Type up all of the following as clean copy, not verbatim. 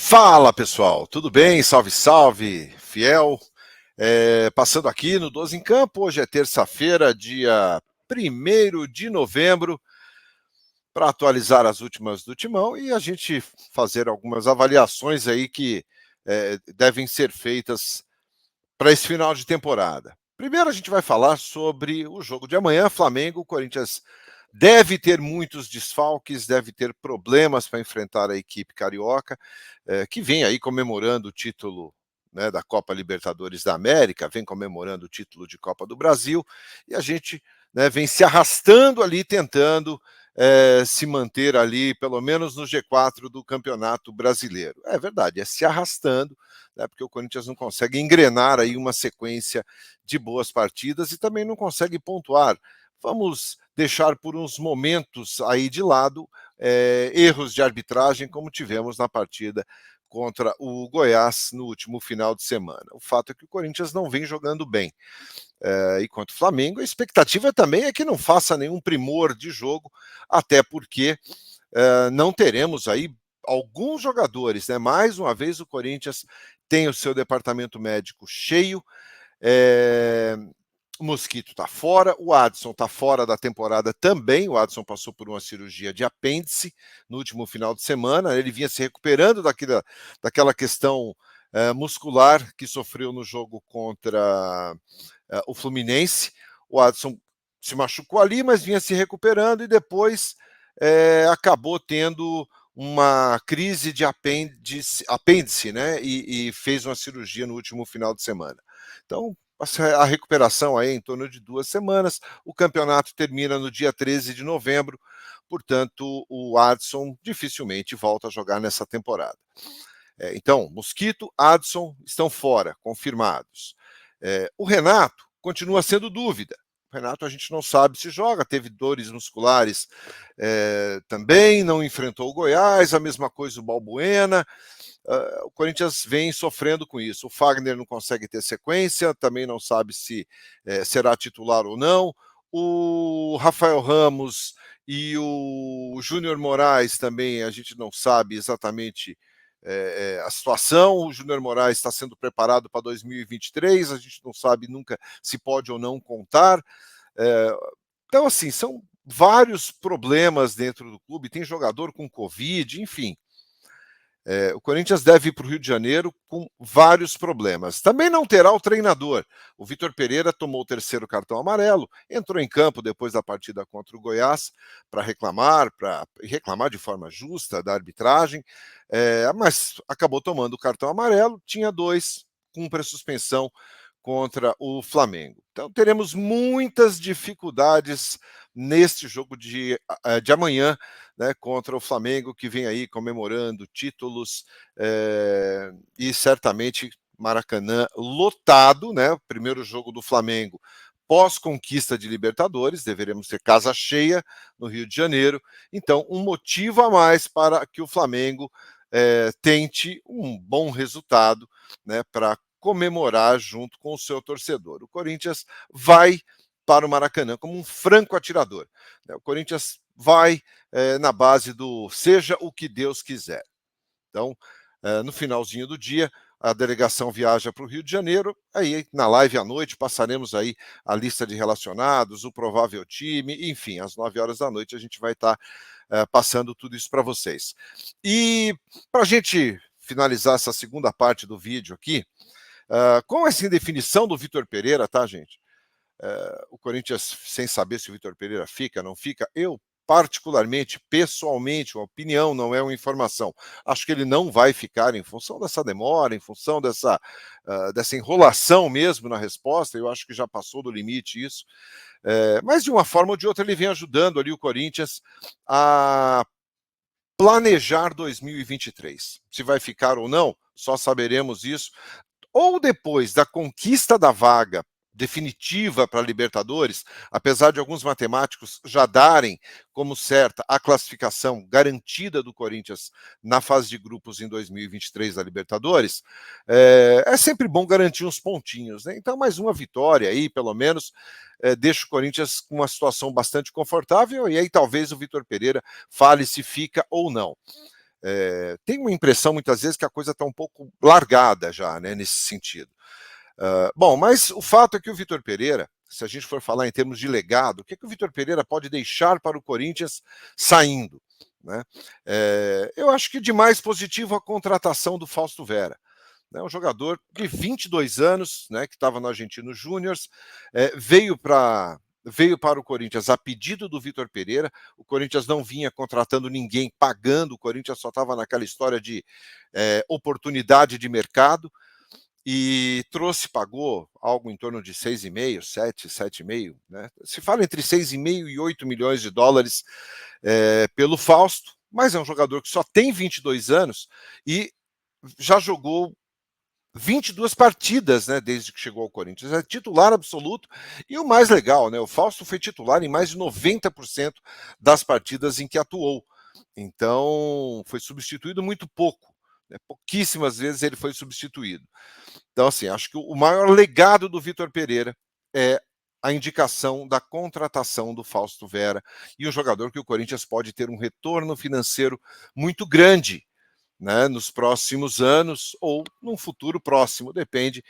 Fala pessoal, tudo bem? Salve, salve, fiel. Passando aqui no 12 em Campo, hoje é terça-feira, dia 1º de novembro, para atualizar as últimas do Timão e a gente fazer algumas avaliações aí que devem ser feitas para esse final de temporada. Primeiro a gente vai falar sobre o jogo de amanhã, Flamengo, Corinthians deve ter muitos desfalques, deve ter problemas para enfrentar a equipe carioca, que vem aí comemorando o título, né, da Copa Libertadores da América, vem comemorando o título de Copa do Brasil, e a gente, né, vem se arrastando ali, tentando se manter ali, pelo menos no G4 do Campeonato Brasileiro. É verdade, é se arrastando, né, porque o Corinthians não consegue engrenar aí uma sequência de boas partidas e também não consegue pontuar. Vamos deixar por uns momentos aí de lado erros de arbitragem, como tivemos na partida contra o Goiás no último final de semana. O fato é que o Corinthians não vem jogando bem. E quanto ao Flamengo, a expectativa também é que não faça nenhum primor de jogo, até porque não teremos aí alguns jogadores, né? Mais uma vez o Corinthians tem o seu departamento médico cheio, o Mosquito está fora, o Adson está fora da temporada também. O Adson passou por uma cirurgia de apêndice no último final de semana. Ele vinha se recuperando daquela questão muscular que sofreu no jogo contra o Fluminense. O Adson se machucou ali, mas vinha se recuperando e depois acabou tendo uma crise de apêndice, né? E fez uma cirurgia no último final de semana. Então, a recuperação aí é em torno de 2 semanas. O campeonato termina no dia 13 de novembro, portanto, o Adson dificilmente volta a jogar nessa temporada. Então, Mosquito, Adson estão fora, confirmados. O Renato continua sendo dúvida. O Renato a gente não sabe se joga, teve dores musculares também, não enfrentou o Goiás, a mesma coisa o Balbuena. O Corinthians vem sofrendo com isso. O Fagner não consegue ter sequência, também não sabe se será titular ou não. O Rafael Ramos e o Júnior Moraes também, a gente não sabe exatamente a situação. O Júnior Moraes está sendo preparado para 2023, a gente não sabe nunca se pode ou não contar. Então, assim, são vários problemas dentro do clube, tem jogador com Covid, enfim. O Corinthians deve ir para o Rio de Janeiro com vários problemas. Também não terá o treinador. O Vitor Pereira tomou o 3º cartão amarelo, entrou em campo depois da partida contra o Goiás para reclamar de forma justa da arbitragem, mas acabou tomando o cartão amarelo, tinha 2, cumpre a suspensão contra o Flamengo. Então teremos muitas dificuldades neste jogo de amanhã, né, contra o Flamengo, que vem aí comemorando títulos e certamente Maracanã lotado, né? O primeiro jogo do Flamengo pós-conquista de Libertadores, deveremos ter casa cheia no Rio de Janeiro, então um motivo a mais para que o Flamengo tente um bom resultado, né, para comemorar junto com o seu torcedor. O Corinthians vai para o Maracanã como um franco atirador. O Corinthians vai na base do seja o que Deus quiser. Então, no finalzinho do dia, a delegação viaja para o Rio de Janeiro, aí na live à noite passaremos aí a lista de relacionados, o provável time, enfim, às 9 horas da noite a gente vai estar passando tudo isso para vocês. E para a gente finalizar essa segunda parte do vídeo aqui, com essa indefinição do Vitor Pereira, tá, gente? O Corinthians sem saber se o Vitor Pereira fica, não fica, eu particularmente, pessoalmente, uma opinião, não é uma informação. Acho que ele não vai ficar em função dessa demora, em função dessa enrolação mesmo na resposta. Eu acho que já passou do limite isso. Mas de uma forma ou de outra ele vem ajudando ali o Corinthians a planejar 2023. Se vai ficar ou não, só saberemos isso ou depois da conquista da vaga definitiva para a Libertadores, apesar de alguns matemáticos já darem como certa a classificação garantida do Corinthians na fase de grupos em 2023 da Libertadores, é sempre bom garantir uns pontinhos, né? Então, mais uma vitória aí, pelo menos, deixa o Corinthians com uma situação bastante confortável, e aí talvez o Vitor Pereira fale se fica ou não. Tem uma impressão muitas vezes que a coisa está um pouco largada já, né, nesse sentido. Bom, mas o fato é que o Vitor Pereira, se a gente for falar em termos de legado, o que o Vitor Pereira pode deixar para o Corinthians saindo? Né? Eu acho que de mais positivo a contratação do Fausto Vera. Né, um jogador de 22 anos, né, que estava no Argentino Júnior, veio para o Corinthians a pedido do Vitor Pereira. O Corinthians não vinha contratando ninguém, pagando, o Corinthians só estava naquela história de oportunidade de mercado, e pagou algo em torno de 6,5, 7,5, né? Se fala entre 6,5 e 8 milhões de dólares pelo Fausto, mas é um jogador que só tem 22 anos e já jogou 22 partidas, né, desde que chegou ao Corinthians. É titular absoluto. E o mais legal, né, o Fausto foi titular em mais de 90% das partidas em que atuou. Então, foi substituído muito pouco. Né, pouquíssimas vezes ele foi substituído. Então, assim, acho que o maior legado do Vitor Pereira é a indicação da contratação do Fausto Vera, e um jogador que o Corinthians pode ter um retorno financeiro muito grande, né, nos próximos anos ou num futuro próximo, depende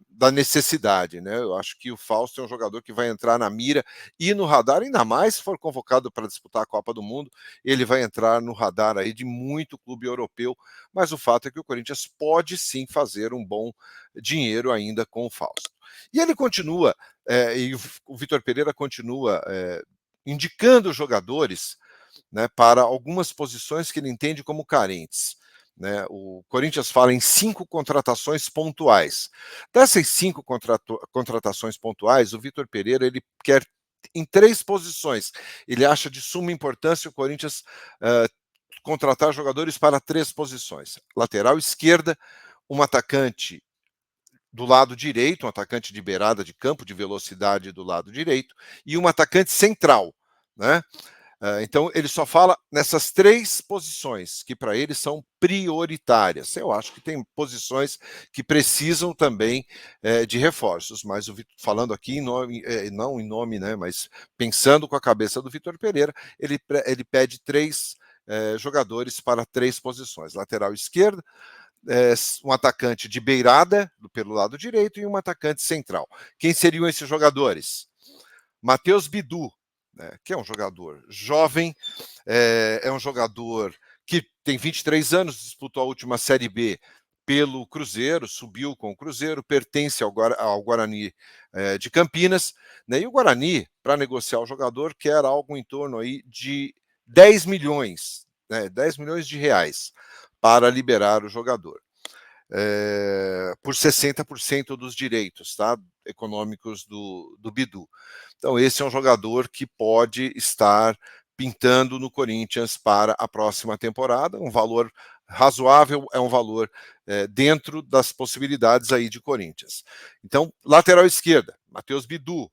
da necessidade. Né? Eu acho que o Fausto é um jogador que vai entrar na mira e no radar, ainda mais se for convocado para disputar a Copa do Mundo, ele vai entrar no radar aí de muito clube europeu, mas o fato é que o Corinthians pode sim fazer um bom dinheiro ainda com o Fausto. E ele continua, e o Vitor Pereira continua indicando jogadores, né, para algumas posições que ele entende como carentes. Né? O Corinthians fala em 5 contratações pontuais. Dessas 5 contratações pontuais, o Vitor Pereira ele quer em 3 posições. Ele acha de suma importância o Corinthians contratar jogadores para 3 posições: lateral esquerda, um atacante do lado direito, um atacante de beirada de campo, de velocidade do lado direito, e um atacante central. Né? Então, ele só fala nessas 3 posições, que para ele são prioritárias. Eu acho que tem posições que precisam também de reforços, mas falando aqui em nome, não em nome, né, mas pensando com a cabeça do Vitor Pereira, ele pede 3 jogadores para 3 posições: lateral esquerda, um atacante de beirada pelo lado direito e um atacante central. Quem seriam esses jogadores? Matheus Bidu, né, que é um jogador jovem, é um jogador que tem 23 anos, disputou a última Série B pelo Cruzeiro, subiu com o Cruzeiro, pertence ao Guarani de Campinas, né, e o Guarani, para negociar o jogador, quer algo em torno aí de 10 milhões, né, 10 milhões de reais para liberar o jogador. Por 60% dos direitos, tá, econômicos do Bidu. Então, esse é um jogador que pode estar pintando no Corinthians para a próxima temporada. Um valor razoável, é um valor dentro das possibilidades aí de Corinthians. Então, lateral esquerda, Matheus Bidu,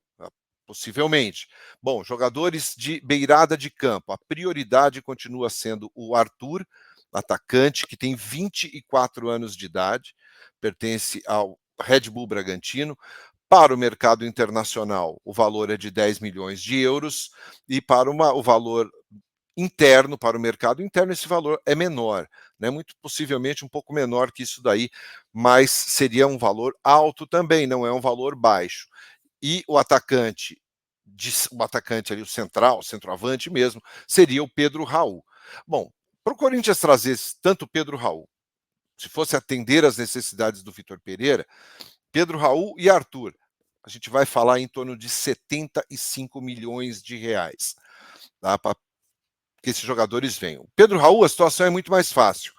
possivelmente. Bom, jogadores de beirada de campo, a prioridade continua sendo o Arthur, atacante, que tem 24 anos de idade, pertence ao Red Bull Bragantino. Para o mercado internacional, o valor é de 10 milhões de euros, e para o valor interno, para o mercado interno, esse valor é menor, né? Muito possivelmente um pouco menor que isso daí, mas seria um valor alto também, não é um valor baixo. E o atacante ali, o centroavante mesmo, seria o Pedro Raul. Bom, para o Corinthians trazer tanto Pedro Raul, se fosse atender às necessidades do Vitor Pereira, Pedro Raul e Arthur, a gente vai falar em torno de 75 milhões de reais, tá? Para que esses jogadores venham. Pedro Raul, a situação é muito mais fácil.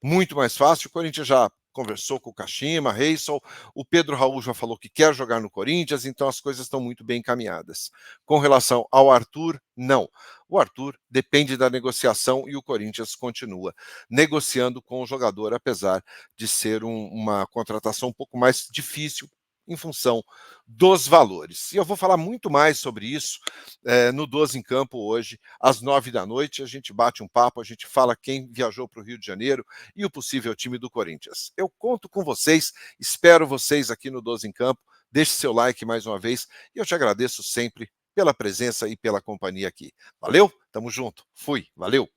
Muito mais fácil. O Corinthians já conversou com o Kashima, Reysol. O Pedro Raul já falou que quer jogar no Corinthians, então as coisas estão muito bem encaminhadas. Com relação ao Arthur, não. O Arthur depende da negociação e o Corinthians continua negociando com o jogador, apesar de ser uma contratação um pouco mais difícil em função dos valores. E eu vou falar muito mais sobre isso no 12 em Campo hoje, às 9 da noite. A gente bate um papo, a gente fala quem viajou para o Rio de Janeiro e o possível time do Corinthians. Eu conto com vocês, espero vocês aqui no 12 em Campo. Deixe seu like mais uma vez e eu te agradeço sempre pela presença e pela companhia aqui. Valeu? Tamo junto. Fui. Valeu.